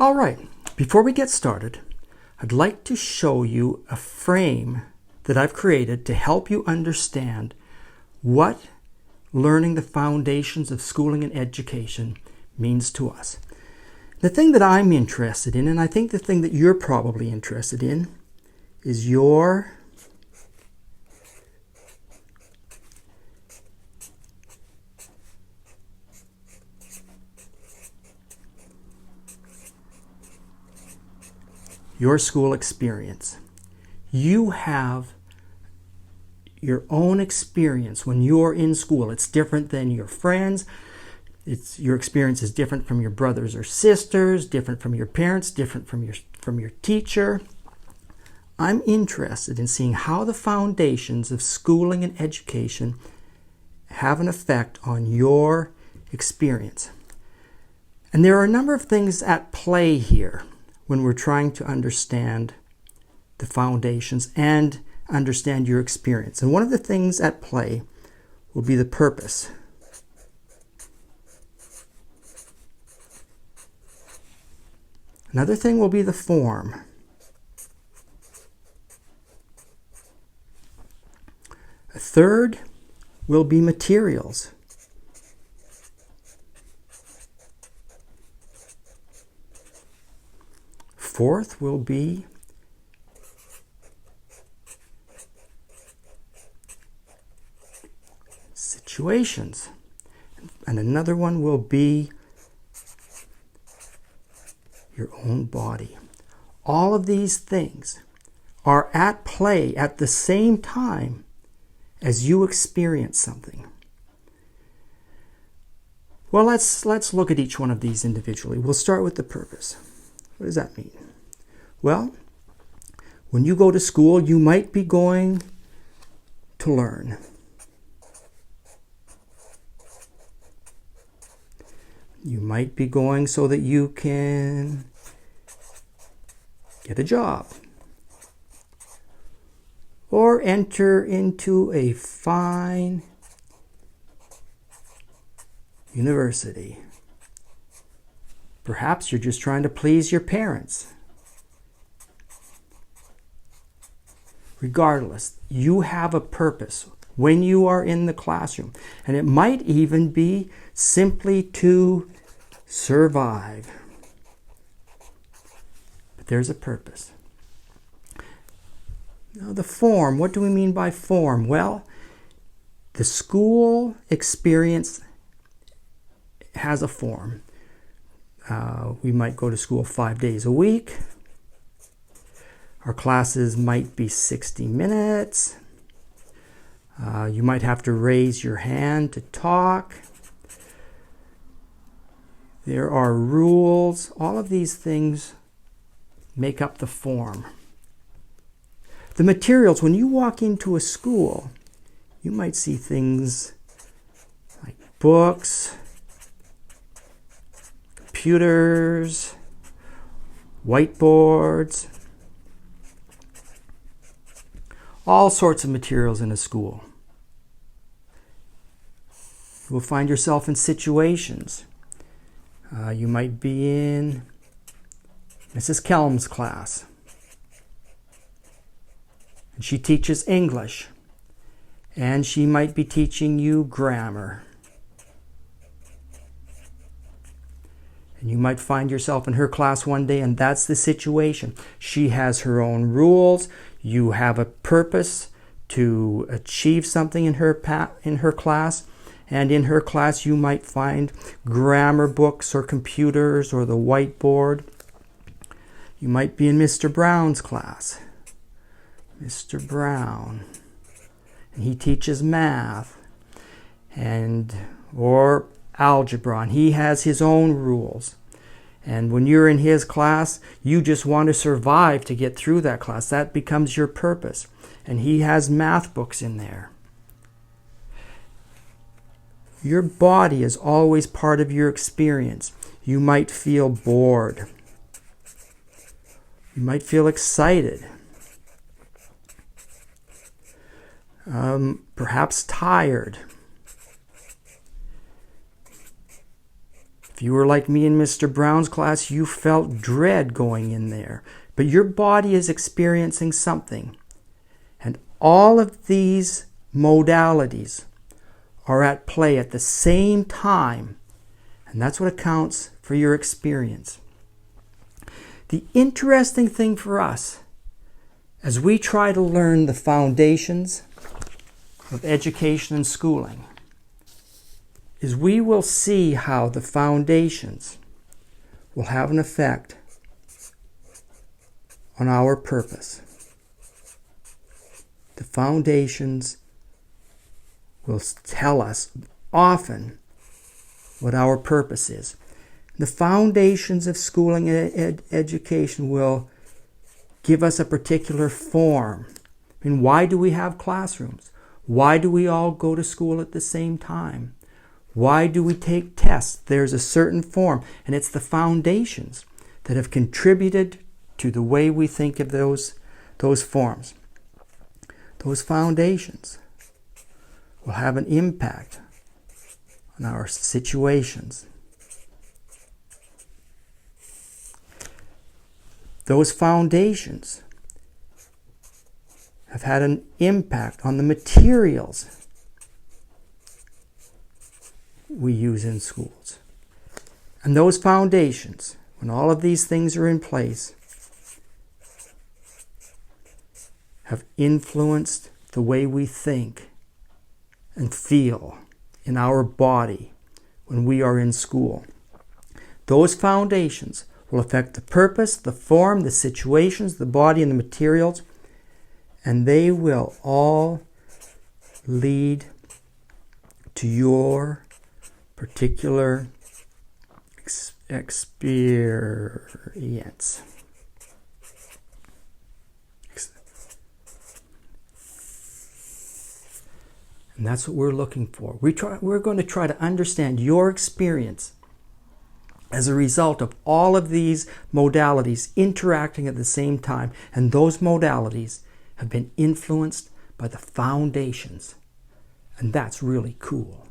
All right, before we get started, I'd like to show you a frame that I've created to help you understand what learning the foundations of schooling and education means to us. The thing that I'm interested in, and I think the thing that you're probably interested in, is your school experience. You have your own experience when you're in school. It's different than your friends. Your experience is different from your brothers or sisters, different from your parents, different from your teacher. I'm interested in seeing how the foundations of schooling and education have an effect on your experience. And there are a number of things at play here when we're trying to understand the foundations and understand your experience. And one of the things at play will be the purpose. Another thing will be the form. A third will be materials. Fourth will be situations. And another one will be your own body. All of these things are at play at the same time as you experience something. Well, let's look at each one of these individually. We'll start with the purpose. What does that mean? Well, when you go to school, you might be going to learn. You might be going so that you can get a job or enter into a fine university. Perhaps you're just trying to please your parents. Regardless, you have a purpose when you are in the classroom. And it might even be simply to survive. But there's a purpose. Now, the form, what do we mean by form? Well, the school experience has a form. We might go to school 5 days a week. Our classes might be 60 minutes. You might have to raise your hand to talk. There are rules. All of these things make up the form. The materials, when you walk into a school, you might see things like books, computers, whiteboards, all sorts of materials in a school. You will find yourself in situations. You might be in Mrs. Kelm's class. And she teaches English. And she might be teaching you grammar. And you might find yourself in her class one day, and that's the situation. She has her own rules. You have a purpose to achieve something in her class. And in her class, you might find grammar books or computers or the whiteboard. You might be in Mr. Brown's class. Mr. Brown. And he teaches math or algebra, and he has his own rules. And when you're in his class, you just want to survive to get through that class. That becomes your purpose. And he has math books in there. Your body is always part of your experience. You might feel bored. You might feel excited. Perhaps tired. If you were like me in Mr. Brown's class, you felt dread going in there. But your body is experiencing something. And all of these modalities are at play at the same time. And that's what accounts for your experience. The interesting thing for us, as we try to learn the foundations of education and schooling, is we will see how the foundations will have an effect on our purpose. The foundations will tell us often what our purpose is. The foundations of schooling and education will give us a particular form. I mean, why do we have classrooms? Why do we all go to school at the same time? Why do we take tests? There's a certain form, and it's the foundations that have contributed to the way we think of those forms. Those foundations will have an impact on our situations. Those foundations have had an impact on the materials we use in schools. And those foundations, when all of these things are in place, have influenced the way we think and feel in our body when we are in school. Those foundations will affect the purpose, the form, the situations, the body, and the materials, and they will all lead to your particular experience. And that's what we're looking for. We're going to try to understand your experience as a result of all of these modalities interacting at the same time. And those modalities have been influenced by the foundations. And that's really cool.